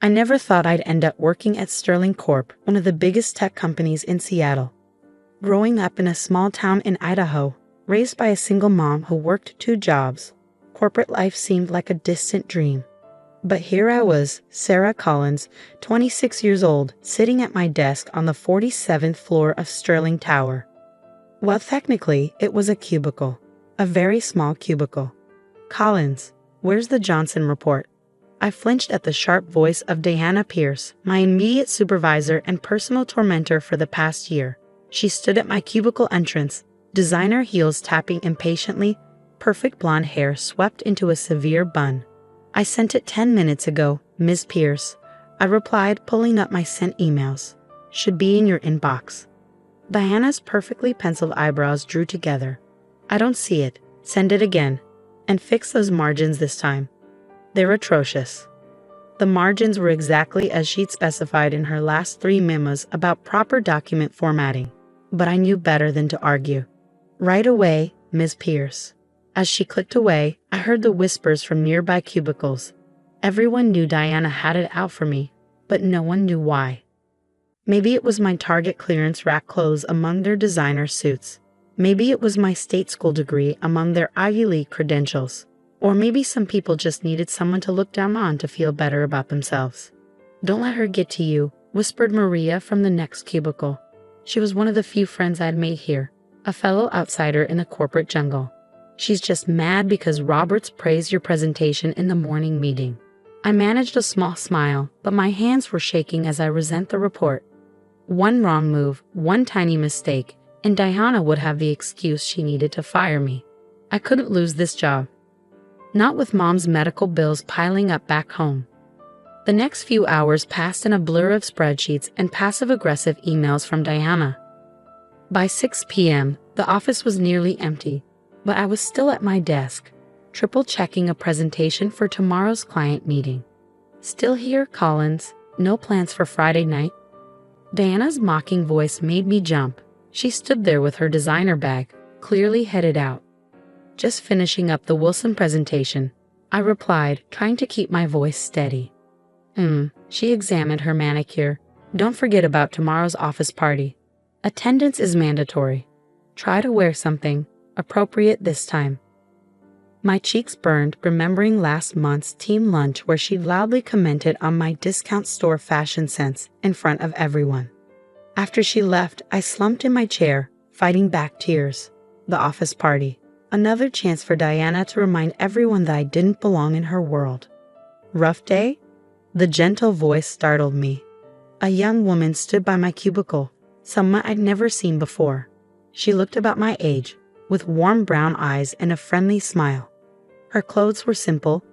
I never thought I'd end up working at Sterling Corp, one of the biggest tech companies in Seattle. Growing up in a small town in Idaho, raised by a single mom who worked 2 jobs, corporate life seemed like a distant dream. But here I was, Sarah Collins, 26 years old, sitting at my desk on the 47th floor of Sterling Tower. Well, technically, it was a cubicle. A very small cubicle. Collins, where's the Johnson report? I flinched at the sharp voice of Diana Pierce, my immediate supervisor and personal tormentor for the past year. She stood at my cubicle entrance, designer heels tapping impatiently, perfect blonde hair swept into a severe bun. I sent it 10 minutes ago, Ms. Pierce. I replied, pulling up my sent emails. Should be in your inbox. Diana's perfectly penciled eyebrows drew together. I don't see it. Send it again. And fix those margins this time. They're atrocious. The margins were exactly as she'd specified in her last 3 memos about proper document formatting. But I knew better than to argue. Right away, Ms. Pierce. As she clicked away, I heard the whispers from nearby cubicles. Everyone knew Diana had it out for me, but no one knew why. Maybe it was my Target clearance rack clothes among their designer suits. Maybe it was my state school degree among their Ivy League credentials. Or maybe some people just needed someone to look down on to feel better about themselves. Don't let her get to you, whispered Maria from the next cubicle. She was one of the few friends I'd made here, a fellow outsider in the corporate jungle. She's just mad because Roberts praised your presentation in the morning meeting. I managed a small smile, but my hands were shaking as I resent the report. One wrong move, one tiny mistake, and Diana would have the excuse she needed to fire me. I couldn't lose this job. Not with Mom's medical bills piling up back home. The next few hours passed in a blur of spreadsheets and passive-aggressive emails from Diana. By 6 p.m., the office was nearly empty, but I was still at my desk, triple-checking a presentation for tomorrow's client meeting. Still here, Collins? No plans for Friday night? Diana's mocking voice made me jump. She stood there with her designer bag, clearly headed out. Just finishing up the Wilson presentation, I replied, trying to keep my voice steady. She examined her manicure. Don't forget about tomorrow's office party. Attendance is mandatory. Try to wear something appropriate this time. My cheeks burned remembering last month's team lunch where she loudly commented on my discount store fashion sense in front of everyone. After she left, I slumped in my chair, fighting back tears. The office party. Another chance for Diana to remind everyone that I didn't belong in her world. Rough day? The gentle voice startled me. A young woman stood by my cubicle, someone I'd never seen before. She looked about my age, with warm brown eyes and a friendly smile. Her clothes were simple,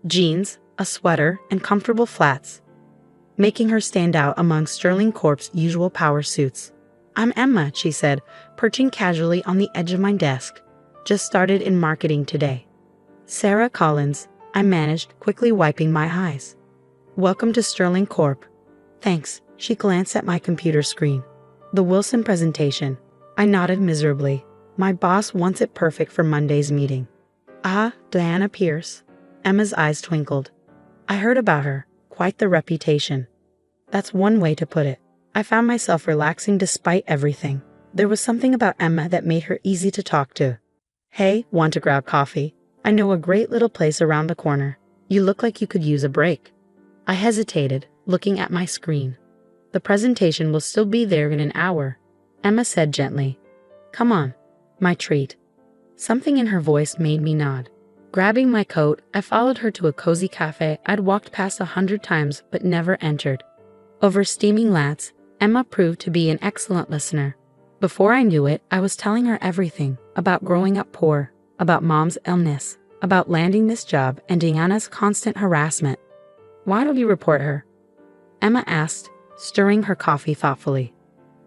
jeans, a sweater, and comfortable flats, making her stand out among Sterling Corp's usual power suits. I'm Emma, she said, perching casually on the edge of my desk. Just started in marketing today. Sarah Collins, I managed, quickly wiping my eyes. Welcome to Sterling Corp. Thanks, she glanced at my computer screen. The Wilson presentation. I nodded miserably. My boss wants it perfect for Monday's meeting. Ah, Diana Pierce. Emma's eyes twinkled. I heard about her. Quite the reputation. That's one way to put it. I found myself relaxing despite everything. There was something about Emma that made her easy to talk to. Hey, want to grab coffee? I know a great little place around the corner. You look like you could use a break. I hesitated, looking at my screen. The presentation will still be there in an hour, Emma said gently. Come on, my treat. Something in her voice made me nod. Grabbing my coat, I followed her to a cozy cafe I'd walked past 100 times but never entered. Over steaming lattes, Emma proved to be an excellent listener. Before I knew it, I was telling her everything about growing up poor, about Mom's illness, about landing this job and Diana's constant harassment. Why don't you report her? Emma asked, stirring her coffee thoughtfully.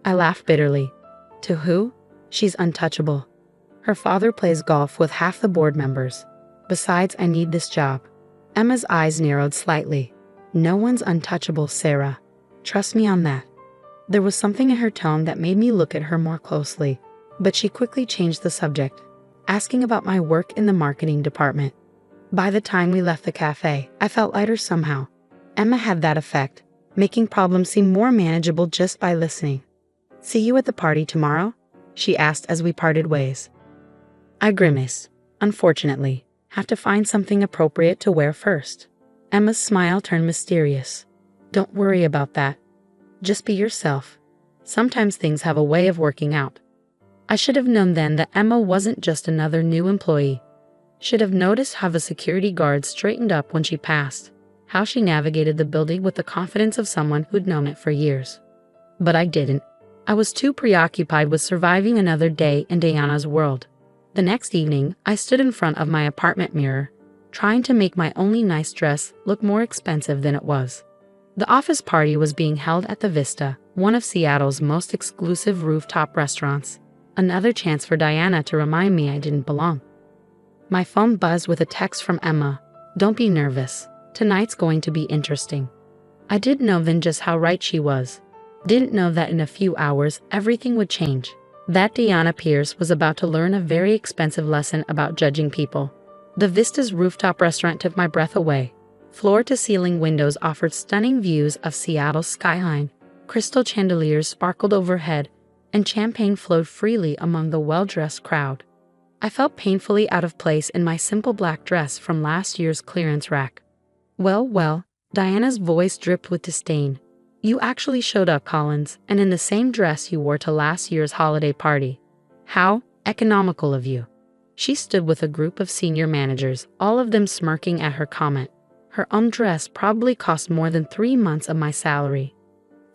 I laughed bitterly. To who? She's untouchable. Her father plays golf with half the board members. Besides, I need this job. Emma's eyes narrowed slightly. No one's untouchable, Sarah. Trust me on that. There was something in her tone that made me look at her more closely, but she quickly changed the subject, asking about my work in the marketing department. By the time we left the cafe, I felt lighter somehow. Emma had that effect, making problems seem more manageable just by listening. "See you at the party tomorrow?" she asked as we parted ways. I grimaced. "Unfortunately, have to find something appropriate to wear first." Emma's smile turned mysterious. "Don't worry about that. Just be yourself. Sometimes things have a way of working out." I should have known then that Emma wasn't just another new employee. Should have noticed how the security guard straightened up when she passed, how she navigated the building with the confidence of someone who'd known it for years. But I didn't. I was too preoccupied with surviving another day in Diana's world. The next evening, I stood in front of my apartment mirror, trying to make my only nice dress look more expensive than it was. The office party was being held at the Vista, one of Seattle's most exclusive rooftop restaurants. Another chance for Diana to remind me I didn't belong. My phone buzzed with a text from Emma. "Don't be nervous. Tonight's going to be interesting." I didn't know then just how right she was. Didn't know that in a few hours everything would change. That Diana Pierce was about to learn a very expensive lesson about judging people. The Vista's rooftop restaurant took my breath away. Floor-to-ceiling windows offered stunning views of Seattle's skyline. Crystal chandeliers sparkled overhead, and champagne flowed freely among the well-dressed crowd. I felt painfully out of place in my simple black dress from last year's clearance rack. Well, Diana's voice dripped with disdain. "You actually showed up, Collins, and in the same dress you wore to last year's holiday party. How economical of you." She stood with a group of senior managers, all of them smirking at her comment. Her own dress probably cost more than 3 months of my salary.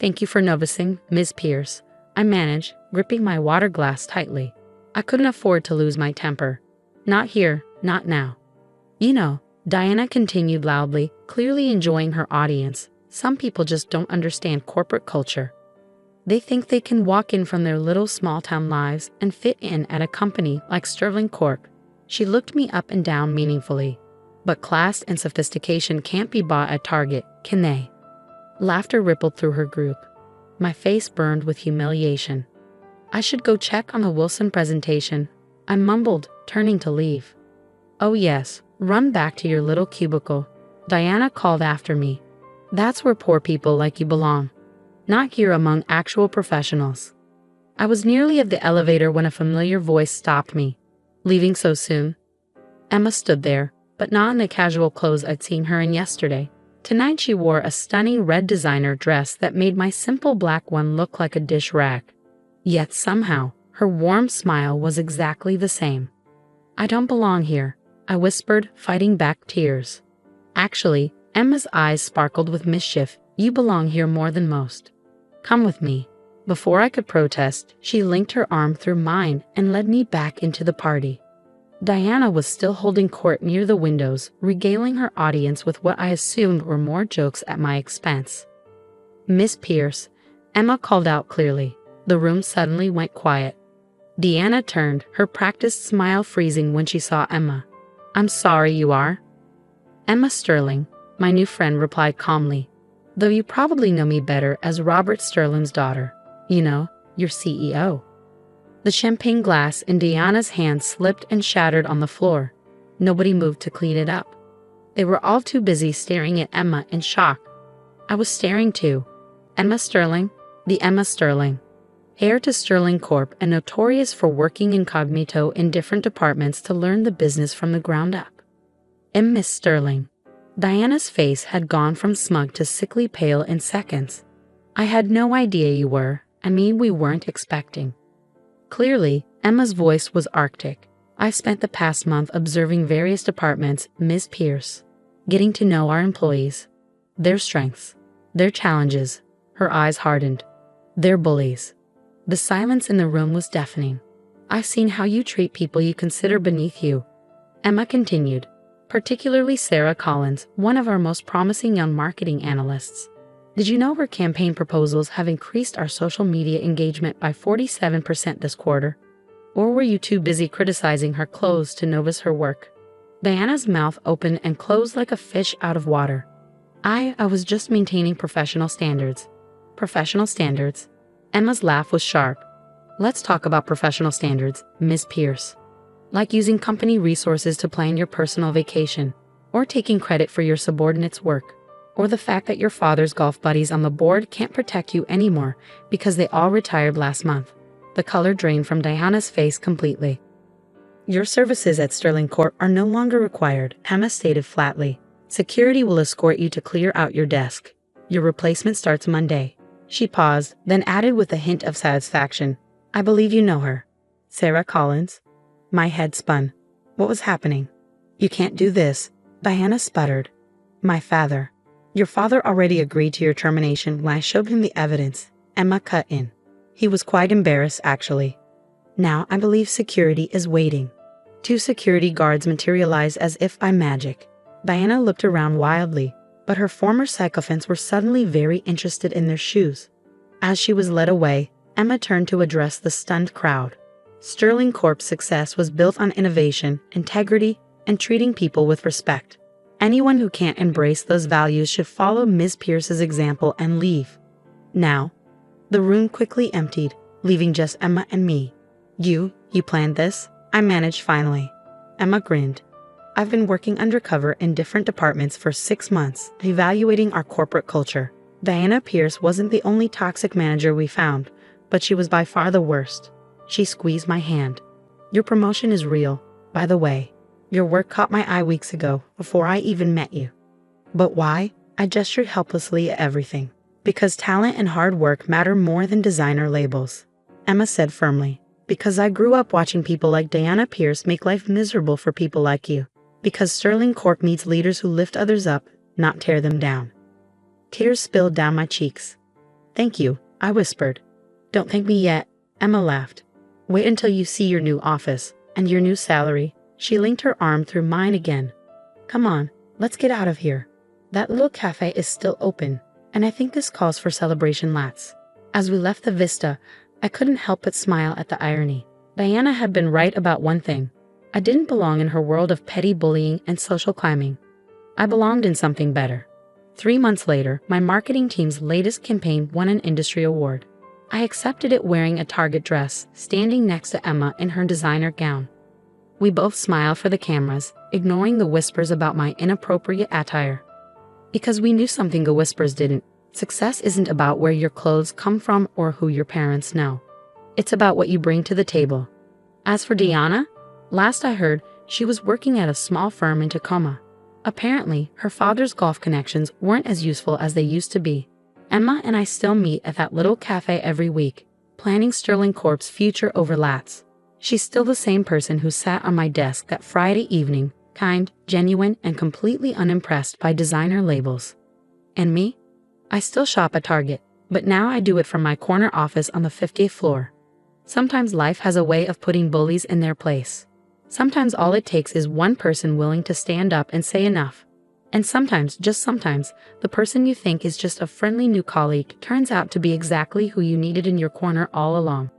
"Thank you for noticing, Ms. Pierce," I managed, gripping my water glass tightly. I couldn't afford to lose my temper. "Not here, not now." "You know," Diana continued loudly, clearly enjoying her audience, "some people just don't understand corporate culture. They think they can walk in from their little small-town lives and fit in at a company like Sterling Corp." She looked me up and down meaningfully. "But class and sophistication can't be bought at Target, can they?" Laughter rippled through her group. My face burned with humiliation. "I should go check on the Wilson presentation," I mumbled, turning to leave. "Oh yes, run back to your little cubicle," Diana called after me. "That's where poor people like you belong. Not here among actual professionals." I was nearly at the elevator when a familiar voice stopped me. "Leaving so soon?" Emma stood there, but not in the casual clothes I'd seen her in yesterday. Tonight she wore a stunning red designer dress that made my simple black one look like a dish rag. Yet somehow, her warm smile was exactly the same. "I don't belong here," I whispered, fighting back tears. Actually, Emma's eyes sparkled with mischief. "You belong here more than most. Come with me." Before I could protest, she linked her arm through mine and led me back into the party. Diana was still holding court near the windows, regaling her audience with what I assumed were more jokes at my expense. "Miss Pierce," Emma called out clearly. The room suddenly went quiet. Diana turned, her practiced smile freezing when she saw Emma. "I'm sorry, you are?" "Emma Sterling," my new friend replied calmly. "Though you probably know me better as Robert Sterling's daughter. You know, your CEO." The champagne glass in Diana's hand slipped and shattered on the floor. Nobody moved to clean it up. They were all too busy staring at Emma in shock. I was staring too. Emma Sterling? The Emma Sterling. Heir to Sterling Corp and notorious for working incognito in different departments to learn the business from the ground up. Miss Sterling. Diana's face had gone from smug to sickly pale in seconds. "I had no idea you were. I mean, we weren't expecting." Clearly, Emma's voice was arctic. "I spent the past month observing various departments, Ms. Pierce. Getting to know our employees. Their strengths. Their challenges." Her eyes hardened. "Their bullies." The silence in the room was deafening. "I've seen how you treat people you consider beneath you," Emma continued. "Particularly Sarah Collins, one of our most promising young marketing analysts. Did you know her campaign proposals have increased our social media engagement by 47% this quarter? Or were you too busy criticizing her clothes to notice her work?" Diana's mouth opened and closed like a fish out of water. I was just maintaining professional standards." "Professional standards?" Emma's laugh was sharp. "Let's talk about professional standards, Ms. Pierce. Like using company resources to plan your personal vacation, or taking credit for your subordinates' work. Or the fact that your father's golf buddies on the board can't protect you anymore because they all retired last month. The color drained from Diana's face completely. Your services at Sterling Corp are no longer required, Emma stated flatly. Security will escort you to clear out your desk. Your replacement starts Monday. She paused, then added with a hint of satisfaction. I believe you know her. Sarah Collins? My head spun. What was happening? You can't do this, Diana sputtered. My father. Your father already agreed to your termination when I showed him the evidence, Emma cut in. He was quite embarrassed, actually. Now I believe security is waiting. 2 security guards materialized as if by magic. Diana looked around wildly, but her former sycophants were suddenly very interested in their shoes. As she was led away, Emma turned to address the stunned crowd. Sterling Corp's success was built on innovation, integrity, and treating people with respect. Anyone who can't embrace those values should follow Ms. Pierce's example and leave. Now, the room quickly emptied, leaving just Emma and me. You planned this? I managed finally. Emma grinned. I've been working undercover in different departments for 6 months, evaluating our corporate culture. Diana Pierce wasn't the only toxic manager we found, but she was by far the worst. She squeezed my hand. Your promotion is real, by the way. Your work caught my eye weeks ago, before I even met you. But why? I gestured helplessly at everything. Because talent and hard work matter more than designer labels. Emma said firmly. Because I grew up watching people like Diana Pierce make life miserable for people like you. Because Sterling Corp needs leaders who lift others up, not tear them down. Tears spilled down my cheeks. Thank you, I whispered. Don't thank me yet, Emma laughed. Wait until you see your new office, and your new salary. She linked her arm through mine again. Come on, let's get out of here. That little cafe is still open, and I think this calls for celebration lattes. As we left the vista, I couldn't help but smile at the irony. Diana had been right about one thing. I didn't belong in her world of petty bullying and social climbing. I belonged in something better. 3 months later, my marketing team's latest campaign won an industry award. I accepted it wearing a Target dress, standing next to Emma in her designer gown. We both smiled for the cameras, ignoring the whispers about my inappropriate attire. Because we knew something the whispers didn't. Success isn't about where your clothes come from or who your parents know. It's about what you bring to the table. As for Diana, last I heard, she was working at a small firm in Tacoma. Apparently, her father's golf connections weren't as useful as they used to be. Emma and I still meet at that little cafe every week, planning Sterling Corp's future over lattes. She's still the same person who sat on my desk that Friday evening, kind, genuine, and completely unimpressed by designer labels. And me? I still shop at Target, but now I do it from my corner office on the 50th floor. Sometimes life has a way of putting bullies in their place. Sometimes all it takes is one person willing to stand up and say enough. And sometimes, just sometimes, the person you think is just a friendly new colleague turns out to be exactly who you needed in your corner all along.